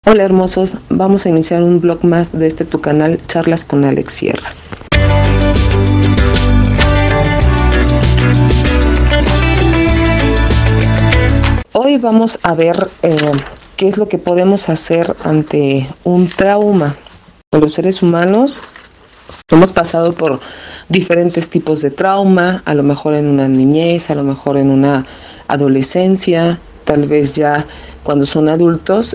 Hola hermosos, vamos a iniciar un blog más de tu canal Charlas con Alex Sierra. Hoy vamos a ver qué es lo que podemos hacer ante un trauma. Los seres humanos hemos pasado por diferentes tipos de trauma, a lo mejor en una niñez, a lo mejor en una adolescencia, tal vez ya cuando son adultos,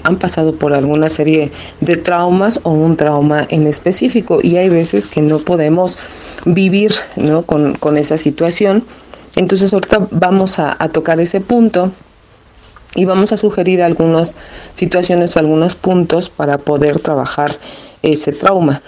han pasado por alguna serie de traumas o un trauma en específico, y hay veces que no podemos vivir, ¿no?, con esa situación. Entonces ahorita vamos a tocar ese punto y vamos a sugerir algunas situaciones o algunos puntos para poder trabajar ese trauma.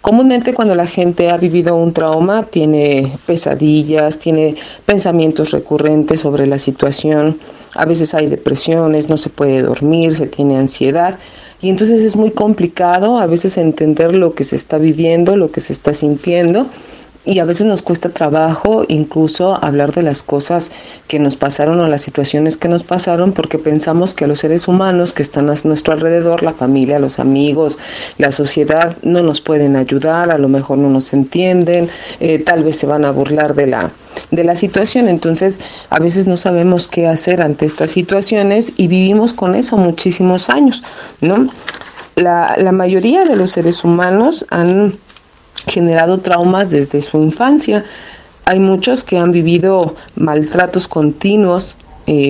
Comúnmente cuando la gente ha vivido un trauma tiene pesadillas, tiene pensamientos recurrentes sobre la situación, a veces hay depresiones, no se puede dormir, se tiene ansiedad y entonces es muy complicado a veces entender lo que se está viviendo, lo que se está sintiendo. Y a veces nos cuesta trabajo incluso hablar de las cosas que nos pasaron o las situaciones que nos pasaron, porque pensamos que a los seres humanos que están a nuestro alrededor, la familia, los amigos, la sociedad, no nos pueden ayudar, a lo mejor no nos entienden, tal vez se van a burlar de la situación. Entonces a veces no sabemos qué hacer ante estas situaciones y vivimos con eso muchísimos años, ¿no? La mayoría de los seres humanos han generado traumas desde su infancia. Hay muchos que han vivido maltratos continuos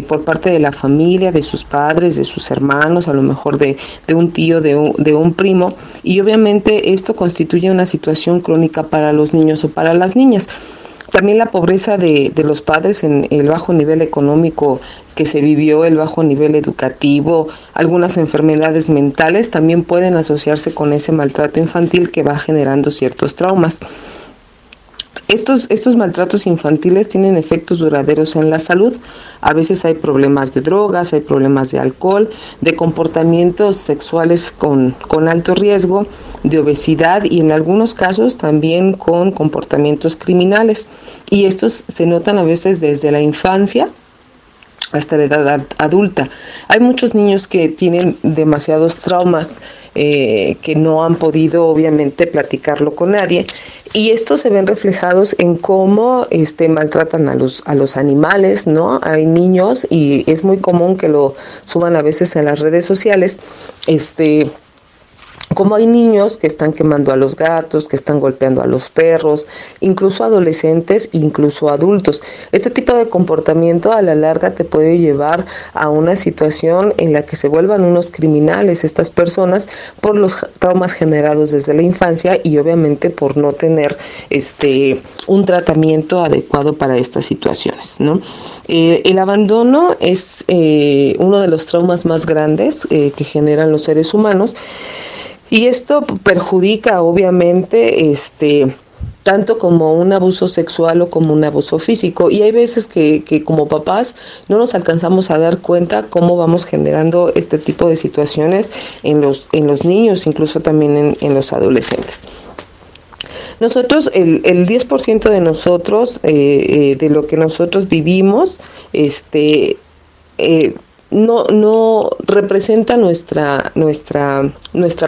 por parte de la familia, de sus padres, de sus hermanos, a lo mejor de un tío, de un primo, y obviamente esto constituye una situación crónica para los niños o para las niñas. También la pobreza de los padres, en el bajo nivel económico que se vivió, el bajo nivel educativo, algunas enfermedades mentales también pueden asociarse con ese maltrato infantil que va generando ciertos traumas. Estos maltratos infantiles tienen efectos duraderos en la salud. A veces hay problemas de drogas, hay problemas de alcohol, de comportamientos sexuales con alto riesgo, de obesidad y en algunos casos también con comportamientos criminales. Y estos se notan a veces desde la infancia hasta la edad adulta. Hay muchos niños que tienen demasiados traumas que no han podido obviamente platicarlo con nadie, y estos se ven reflejados en cómo maltratan a los animales, ¿no? Hay niños, y es muy común que lo suban a veces en las redes sociales, como hay niños que están quemando a los gatos, que están golpeando a los perros, incluso adolescentes, incluso adultos. Este tipo de comportamiento a la larga te puede llevar a una situación en la que se vuelvan unos criminales estas personas por los traumas generados desde la infancia y obviamente por no tener un tratamiento adecuado para estas situaciones, ¿no? El abandono es uno de los traumas más grandes que generan los seres humanos. Y esto perjudica obviamente tanto como un abuso sexual o como un abuso físico. Y hay veces que como papás no nos alcanzamos a dar cuenta cómo vamos generando este tipo de situaciones en los niños, incluso también en los adolescentes. Nosotros, el 10% de nosotros, de lo que nosotros vivimos, no representa nuestra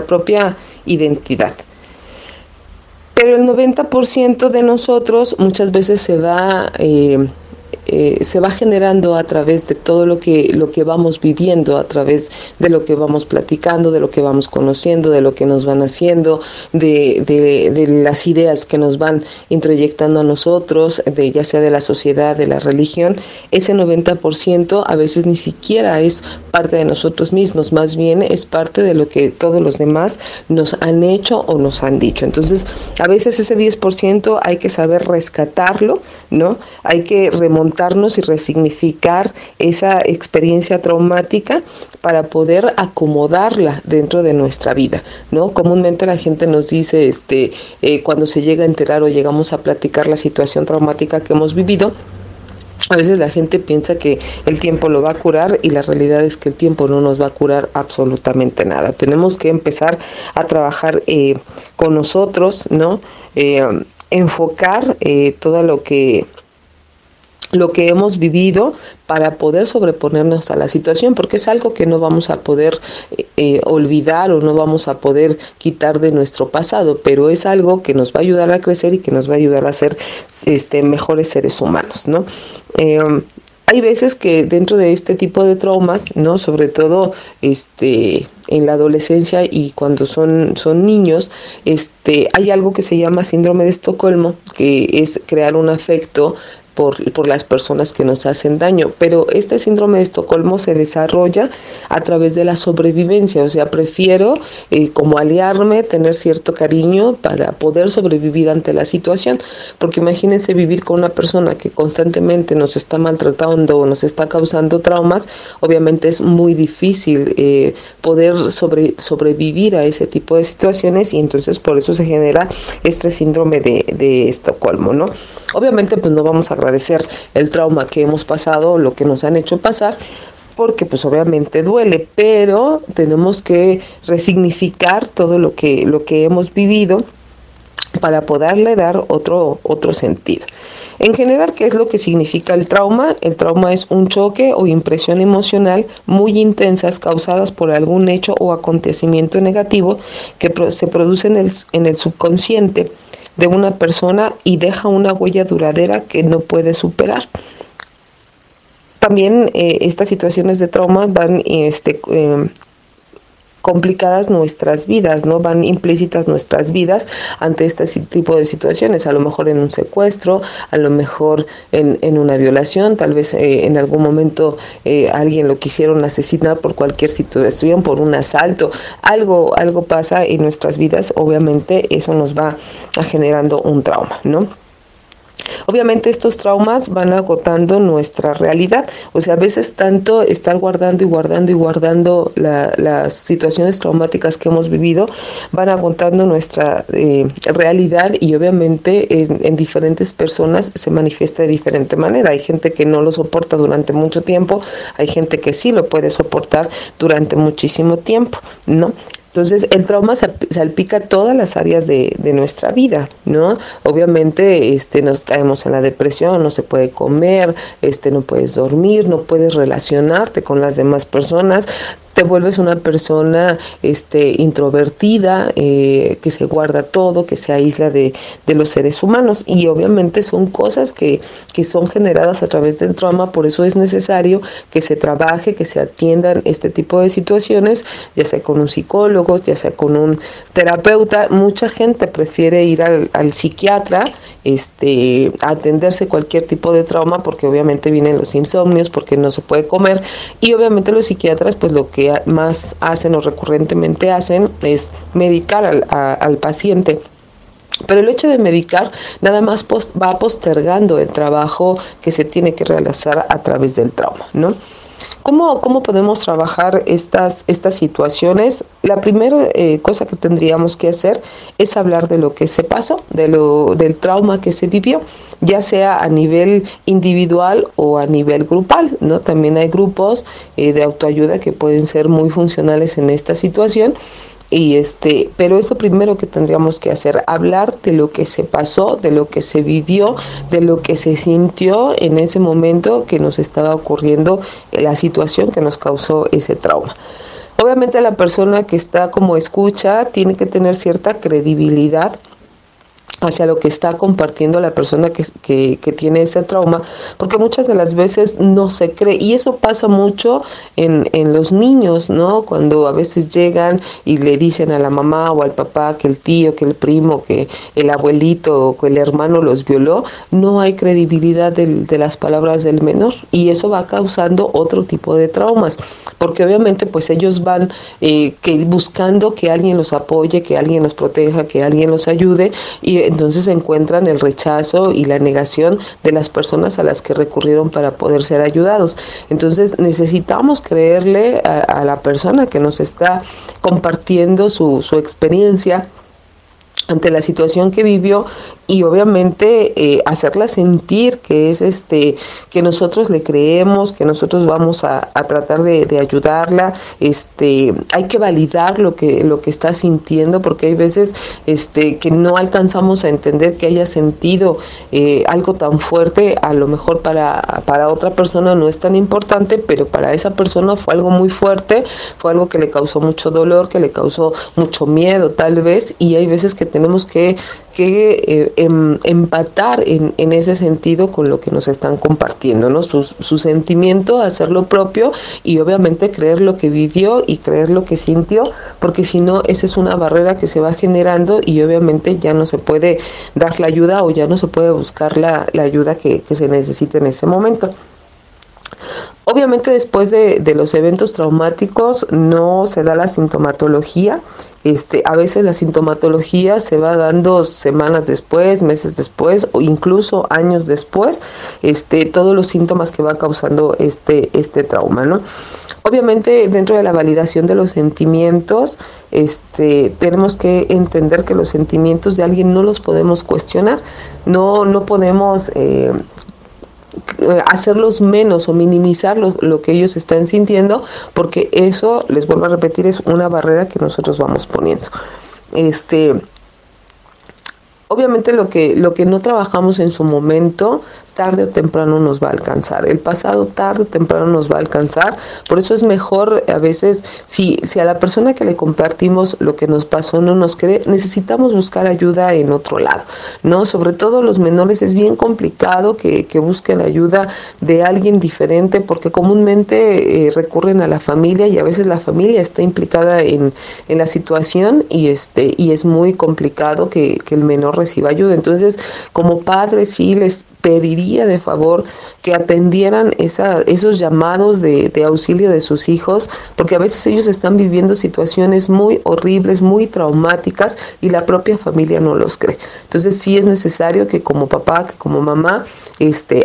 propia identidad. Pero el 90% de nosotros muchas veces se va generando a través de todo lo que vamos viviendo, a través de lo que vamos platicando, de lo que vamos conociendo, de lo que nos van haciendo, de las ideas que nos van introyectando a nosotros, ya sea de la sociedad, de la religión. Ese 90% a veces ni siquiera es parte de nosotros mismos, más bien es parte de lo que todos los demás nos han hecho o nos han dicho. Entonces, a veces ese 10% hay que saber rescatarlo, ¿no? Hay que remontarnos y resignificar esa experiencia traumática para poder acomodarla dentro de nuestra vida, ¿no? Comúnmente la gente nos dice, cuando se llega a enterar o llegamos a platicar la situación traumática que hemos vivido, a veces la gente piensa que el tiempo lo va a curar, y la realidad es que el tiempo no nos va a curar absolutamente nada. Tenemos que empezar a trabajar con nosotros, ¿no? Enfocar todo lo que lo que hemos vivido para poder sobreponernos a la situación, porque es algo que no vamos a poder olvidar o no vamos a poder quitar de nuestro pasado, pero es algo que nos va a ayudar a crecer y que nos va a ayudar a ser mejores seres humanos, ¿no? Hay veces que dentro de este tipo de traumas, ¿no? Sobre todo en la adolescencia y cuando son niños, hay algo que se llama síndrome de Estocolmo, que es crear un afecto por las personas que nos hacen daño, pero este síndrome de Estocolmo se desarrolla a través de la sobrevivencia, o sea, prefiero como aliarme, tener cierto cariño para poder sobrevivir ante la situación, porque imagínense vivir con una persona que constantemente nos está maltratando o nos está causando traumas, obviamente es muy difícil poder sobrevivir a ese tipo de situaciones, y entonces por eso se genera este síndrome de Estocolmo, ¿no? Obviamente pues no vamos a agradecer el trauma que hemos pasado, lo que nos han hecho pasar, porque pues obviamente duele, pero tenemos que resignificar todo lo que hemos vivido para poderle dar otro sentido. En general, ¿qué es lo que significa el trauma? El trauma es un choque o impresión emocional muy intensas causadas por algún hecho o acontecimiento negativo que se produce en el subconsciente de una persona y deja una huella duradera que no puede superar. También estas situaciones de trauma van complicadas nuestras vidas, ¿no? Van implícitas nuestras vidas ante este tipo de situaciones, a lo mejor en un secuestro, a lo mejor en una violación, tal vez en algún momento alguien lo quisieron asesinar por cualquier situación, por un asalto, algo pasa en nuestras vidas, obviamente eso nos va generando un trauma, ¿no? Obviamente estos traumas van agotando nuestra realidad, o sea, a veces tanto estar guardando y guardando y guardando las situaciones traumáticas que hemos vivido van agotando nuestra realidad, y obviamente en diferentes personas se manifiesta de diferente manera. Hay gente que no lo soporta durante mucho tiempo, hay gente que sí lo puede soportar durante muchísimo tiempo, ¿no? Entonces, el trauma salpica todas las áreas de nuestra vida, ¿no? Obviamente, nos caemos en la depresión, no se puede comer, no puedes dormir, no puedes relacionarte con las demás personas, te vuelves una persona introvertida, que se guarda todo, que se aísla de los seres humanos, y obviamente son cosas que son generadas a través del trauma. Por eso es necesario que se trabaje, que se atiendan este tipo de situaciones, ya sea con un psicólogo, ya sea con un terapeuta. Mucha gente prefiere ir al psiquiatra a atenderse cualquier tipo de trauma, porque obviamente vienen los insomnios, porque no se puede comer, y obviamente los psiquiatras pues lo que más hacen o recurrentemente hacen es medicar al paciente. Pero el hecho de medicar nada más va postergando el trabajo que se tiene que realizar a través del trauma, ¿no? ¿Cómo podemos trabajar estas situaciones? La primera cosa que tendríamos que hacer es hablar de lo que se pasó, del trauma que se vivió, ya sea a nivel individual o a nivel grupal, ¿no? También hay grupos de autoayuda que pueden ser muy funcionales en esta situación. Pero es lo primero que tendríamos que hacer, hablar de lo que se pasó, de lo que se vivió, de lo que se sintió en ese momento que nos estaba ocurriendo, la situación que nos causó ese trauma. Obviamente la persona que está como escucha tiene que tener cierta credibilidad hacia lo que está compartiendo la persona que tiene ese trauma, porque muchas de las veces no se cree, y eso pasa mucho en los niños, ¿no? Cuando a veces llegan y le dicen a la mamá o al papá que el tío, que el primo, que el abuelito o que el hermano los violó, no hay credibilidad de las palabras del menor, y eso va causando otro tipo de traumas, porque obviamente pues ellos van buscando que alguien los apoye, que alguien los proteja, que alguien los ayude, y entonces encuentran el rechazo y la negación de las personas a las que recurrieron para poder ser ayudados. Entonces necesitamos creerle a la persona que nos está compartiendo su experiencia ante la situación que vivió, y obviamente hacerla sentir que es que nosotros le creemos, que nosotros vamos a tratar de ayudarla. Hay que validar lo que está sintiendo, porque hay veces que no alcanzamos a entender que haya sentido algo tan fuerte. A lo mejor para otra persona no es tan importante, pero para esa persona fue algo muy fuerte, fue algo que le causó mucho dolor, que le causó mucho miedo tal vez, y hay veces que tenemos que empatar en ese sentido con lo que nos están compartiendo, ¿no? Su sentimiento, hacerlo propio, y obviamente creer lo que vivió y creer lo que sintió, porque si no, esa es una barrera que se va generando y obviamente ya no se puede dar la ayuda o ya no se puede buscar la ayuda que se necesita en ese momento. Obviamente después de los eventos traumáticos no se da la sintomatología. A veces la sintomatología se va dando semanas después, meses después o incluso años después, todos los síntomas que va causando este trauma, ¿no? Obviamente dentro de la validación de los sentimientos, tenemos que entender que los sentimientos de alguien no los podemos cuestionar, no podemos hacerlos menos o minimizar lo que ellos están sintiendo, porque eso, les vuelvo a repetir, es una barrera que nosotros vamos poniendo. Obviamente lo que no trabajamos en su momento, tarde o temprano nos va a alcanzar. El pasado tarde o temprano nos va a alcanzar. Por eso es mejor, a veces, si a la persona que le compartimos lo que nos pasó no nos cree, necesitamos buscar ayuda en otro lado, ¿no? Sobre todo los menores es bien complicado que busquen ayuda de alguien diferente, porque comúnmente recurren a la familia, y a veces la familia está implicada en la situación, y es muy complicado que el menor reciba ayuda. Entonces, como padres, sí les pediría de favor que atendieran esos llamados de auxilio de sus hijos, porque a veces ellos están viviendo situaciones muy horribles, muy traumáticas, y la propia familia no los cree. Entonces sí es necesario que como papá, que como mamá,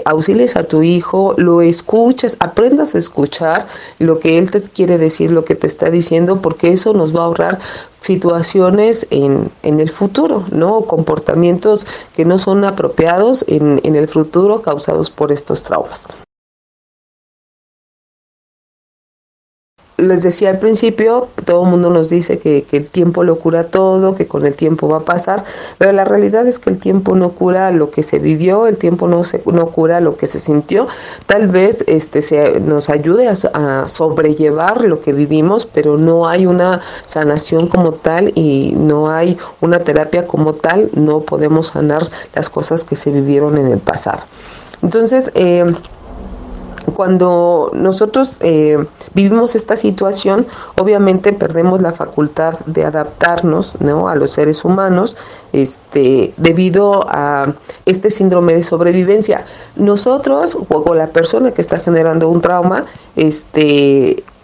auxilies a tu hijo, lo escuches, aprendas a escuchar lo que él te quiere decir, lo que te está diciendo, porque eso nos va a ahorrar situaciones en el futuro, ¿no? Comportamientos que no son apropiados en el futuro causados por estos traumas. Les decía al principio, todo el mundo nos dice que el tiempo lo cura todo, que con el tiempo va a pasar, pero la realidad es que el tiempo no cura lo que se vivió, el tiempo no cura lo que se sintió. Tal vez nos ayude a sobrellevar lo que vivimos, pero no hay una sanación como tal y no hay una terapia como tal. No podemos sanar las cosas que se vivieron en el pasado. Entonces, cuando nosotros vivimos esta situación, obviamente perdemos la facultad de adaptarnos, ¿no?, a los seres humanos, debido a este síndrome de sobrevivencia. Nosotros, o la persona que está generando un trauma,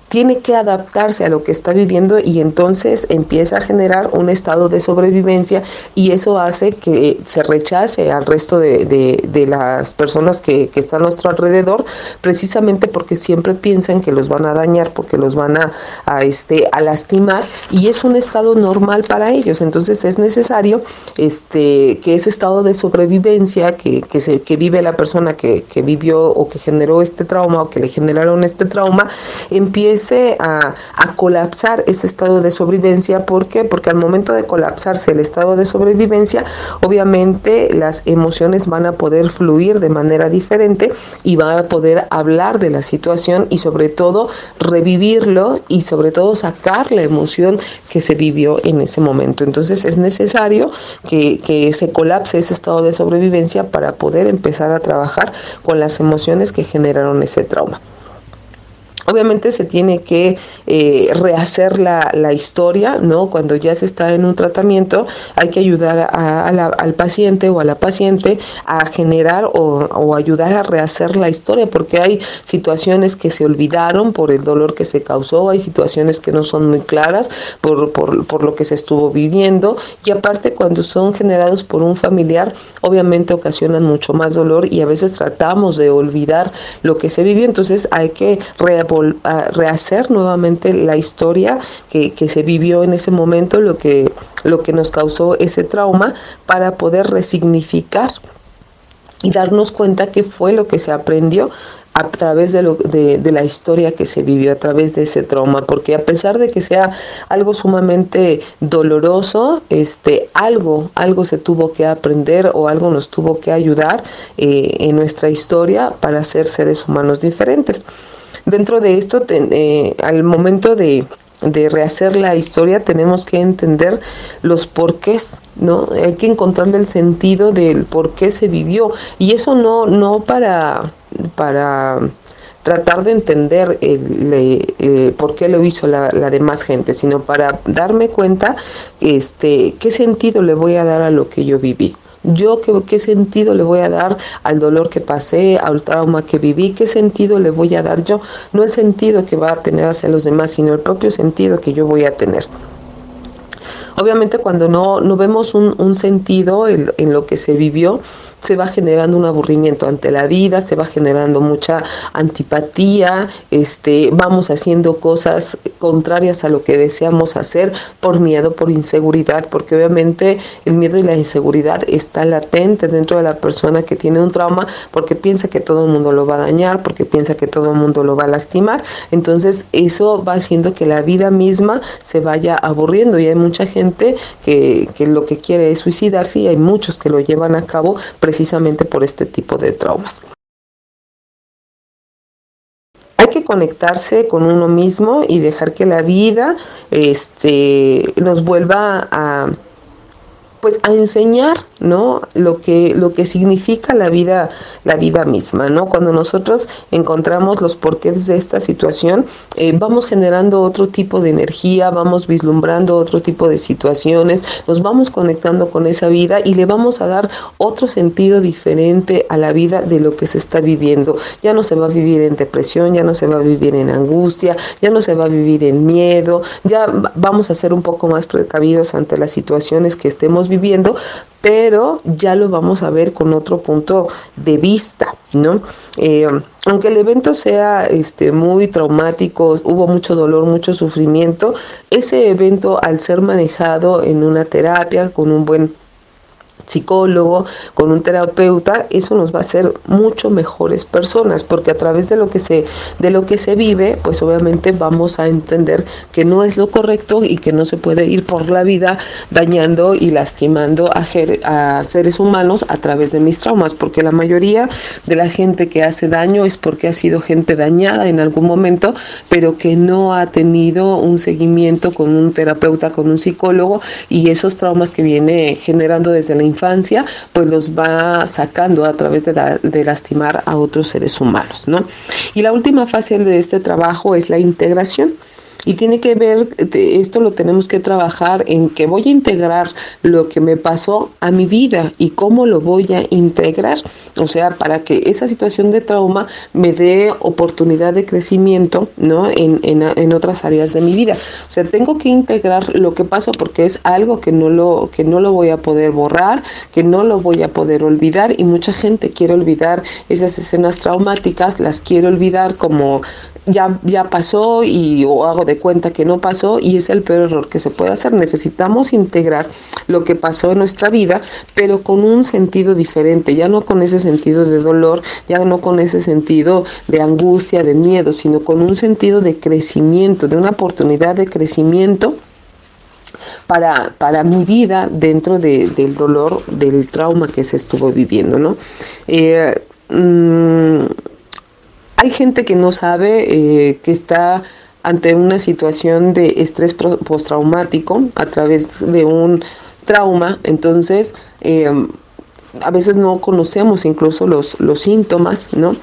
tiene que adaptarse a lo que está viviendo, y entonces empieza a generar un estado de sobrevivencia, y eso hace que se rechace al resto de las personas que están a nuestro alrededor, precisamente porque siempre piensan que los van a dañar, porque los van a lastimar, y es un estado normal para ellos. Entonces es necesario que ese estado de sobrevivencia que vive la persona que vivió o que generó este trauma, o que le generaron este trauma, empiece a colapsar este estado de sobrevivencia. ¿Por qué? Porque al momento de colapsarse el estado de sobrevivencia, obviamente las emociones van a poder fluir de manera diferente, y van a poder hablar de la situación, y sobre todo revivirlo, y sobre todo sacar la emoción que se vivió en ese momento. Entonces es necesario que se colapse ese estado de sobrevivencia para poder empezar a trabajar con las emociones que generaron ese trauma. Obviamente se tiene que rehacer la historia, ¿no? Cuando ya se está en un tratamiento, hay que ayudar al paciente o a la paciente a generar o ayudar a rehacer la historia, porque hay situaciones que se olvidaron por el dolor que se causó, hay situaciones que no son muy claras por lo que se estuvo viviendo, y aparte cuando son generados por un familiar, obviamente ocasionan mucho más dolor, y a veces tratamos de olvidar lo que se vivió. Entonces hay que a rehacer nuevamente la historia que se vivió en ese momento, lo que nos causó ese trauma, para poder resignificar y darnos cuenta qué fue lo que se aprendió a través de la historia que se vivió, a través de ese trauma, porque a pesar de que sea algo sumamente doloroso, algo se tuvo que aprender o algo nos tuvo que ayudar en nuestra historia para ser seres humanos diferentes. Dentro de esto, al momento de rehacer la historia, tenemos que entender los porqués, ¿no? Hay que encontrarle el sentido del por qué se vivió, y eso no para tratar de entender por qué lo hizo la demás gente, sino para darme cuenta qué sentido le voy a dar a lo que yo viví. Yo qué sentido le voy a dar al dolor que pasé, al trauma que viví, qué sentido le voy a dar yo, no el sentido que va a tener hacia los demás, sino el propio sentido que yo voy a tener. Obviamente cuando no vemos un sentido en lo que se vivió, se va generando un aburrimiento ante la vida, se va generando mucha antipatía, vamos haciendo cosas contrarias a lo que deseamos hacer por miedo, por inseguridad, porque obviamente el miedo y la inseguridad está latente dentro de la persona que tiene un trauma, porque piensa que todo el mundo lo va a dañar, porque piensa que todo el mundo lo va a lastimar. Entonces eso va haciendo que la vida misma se vaya aburriendo, y hay mucha gente que lo que quiere es suicidarse, y hay muchos que lo llevan a cabo precisamente por este tipo de traumas. Hay que conectarse con uno mismo y dejar que la vida nos vuelva a enseñar, ¿no? Lo que significa la vida misma, ¿no? Cuando nosotros encontramos los porqués de esta situación, vamos generando otro tipo de energía, vamos vislumbrando otro tipo de situaciones, nos vamos conectando con esa vida y le vamos a dar otro sentido diferente a la vida de lo que se está viviendo. Ya no se va a vivir en depresión, ya no se va a vivir en angustia, ya no se va a vivir en miedo, ya vamos a ser un poco más precavidos ante las situaciones que estemos viviendo, pero ya lo vamos a ver con otro punto de vista, ¿no? Aunque el evento sea muy traumático, hubo mucho dolor, mucho sufrimiento, ese evento, al ser manejado en una terapia con un buen psicólogo, con un terapeuta, eso nos va a hacer mucho mejores personas, porque a través de lo que se vive, pues obviamente vamos a entender que no es lo correcto y que no se puede ir por la vida dañando y lastimando a seres humanos a través de mis traumas, porque la mayoría de la gente que hace daño es porque ha sido gente dañada en algún momento, pero que no ha tenido un seguimiento con un terapeuta, con un psicólogo, y esos traumas que viene generando desde la infancia, pues los va sacando a través de lastimar a otros seres humanos, ¿no? Y la última fase de este trabajo es la integración. Y tiene que ver, esto lo tenemos que trabajar en que voy a integrar lo que me pasó a mi vida y cómo lo voy a integrar. O sea, para que esa situación de trauma me dé oportunidad de crecimiento, ¿no? En otras áreas de mi vida. O sea, tengo que integrar lo que pasó, porque es algo que no lo voy a poder borrar, que no lo voy a poder olvidar, y mucha gente quiere olvidar esas escenas traumáticas, las quiere olvidar como ya pasó, o hago de cuenta que no pasó, y es el peor error que se puede hacer. Necesitamos integrar lo que pasó en nuestra vida, pero con un sentido diferente, ya no con ese sentido de dolor, ya no con ese sentido de angustia, de miedo, sino con un sentido de crecimiento, de una oportunidad de crecimiento para mi vida dentro del dolor, del trauma que se estuvo viviendo, ¿no? Hay gente que no sabe que está ante una situación de estrés postraumático a través de un trauma. Entonces, a veces no conocemos incluso los síntomas, ¿no?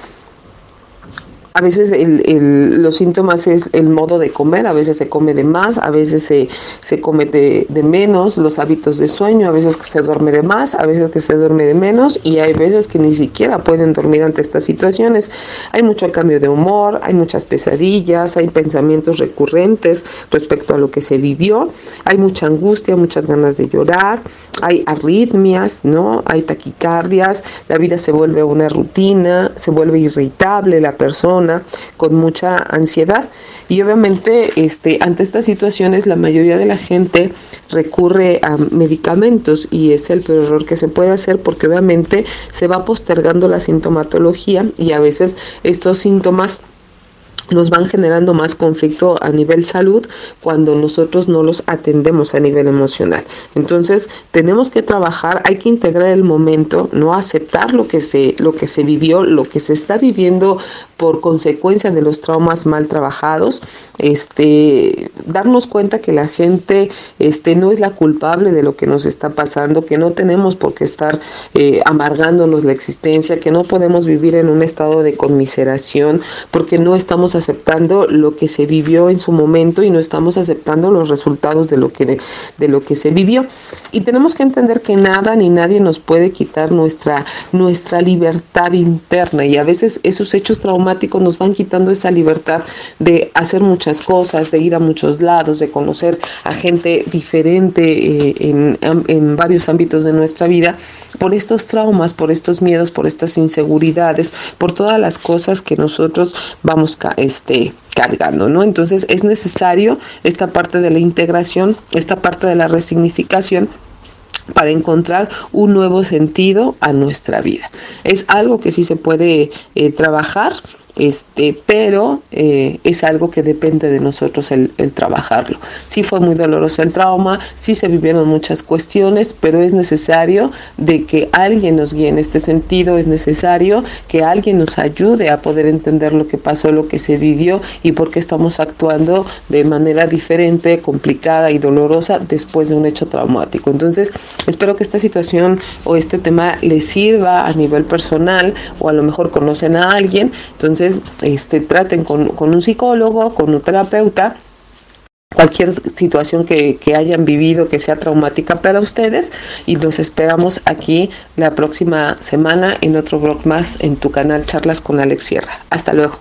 A veces los síntomas es el modo de comer, a veces se come de más, a veces se come de menos, los hábitos de sueño, a veces que se duerme de más, a veces que se duerme de menos, y hay veces que ni siquiera pueden dormir ante estas situaciones. Hay mucho cambio de humor, hay muchas pesadillas, hay pensamientos recurrentes respecto a lo que se vivió, hay mucha angustia, muchas ganas de llorar, hay arritmias, ¿no? Hay taquicardias, la vida se vuelve una rutina, se vuelve irritable la persona, persona con mucha ansiedad. Y obviamente ante estas situaciones la mayoría de la gente recurre a medicamentos, y es el peor error que se puede hacer, porque obviamente se va postergando la sintomatología y a veces estos síntomas nos van generando más conflicto a nivel salud cuando nosotros no los atendemos a nivel emocional. Entonces tenemos que trabajar, hay que integrar el momento, no aceptar lo que se vivió, lo que se está viviendo por consecuencia de los traumas mal trabajados, darnos cuenta que la gente no es la culpable de lo que nos está pasando, que no tenemos por qué estar amargándonos la existencia, que no podemos vivir en un estado de conmiseración porque no estamos aceptando lo que se vivió en su momento y no estamos aceptando los resultados de lo que se vivió. Y tenemos que entender que nada ni nadie nos puede quitar nuestra libertad interna, y a veces esos hechos traumáticos nos van quitando esa libertad de hacer muchas cosas, de ir a muchos lados, de conocer a gente diferente en varios ámbitos de nuestra vida, por estos traumas, por estos miedos, por estas inseguridades, por todas las cosas que nosotros vamos cargando, ¿no? Entonces es necesario esta parte de la integración, esta parte de la resignificación, para encontrar un nuevo sentido a nuestra vida. Es algo que sí se puede trabajar, pero es algo que depende de nosotros el trabajarlo. Sí fue muy doloroso el trauma, sí se vivieron muchas cuestiones, pero es necesario de que alguien nos guíe en este sentido, es necesario que alguien nos ayude a poder entender lo que pasó, lo que se vivió y por qué estamos actuando de manera diferente, complicada y dolorosa después de un hecho traumático. Entonces, espero que esta situación o este tema les sirva a nivel personal, o a lo mejor conocen a alguien. Entonces, traten con un psicólogo, con un terapeuta, cualquier situación que hayan vivido que sea traumática para ustedes, y los esperamos aquí la próxima semana en otro blog más en tu canal Charlas con Alex Sierra. Hasta luego.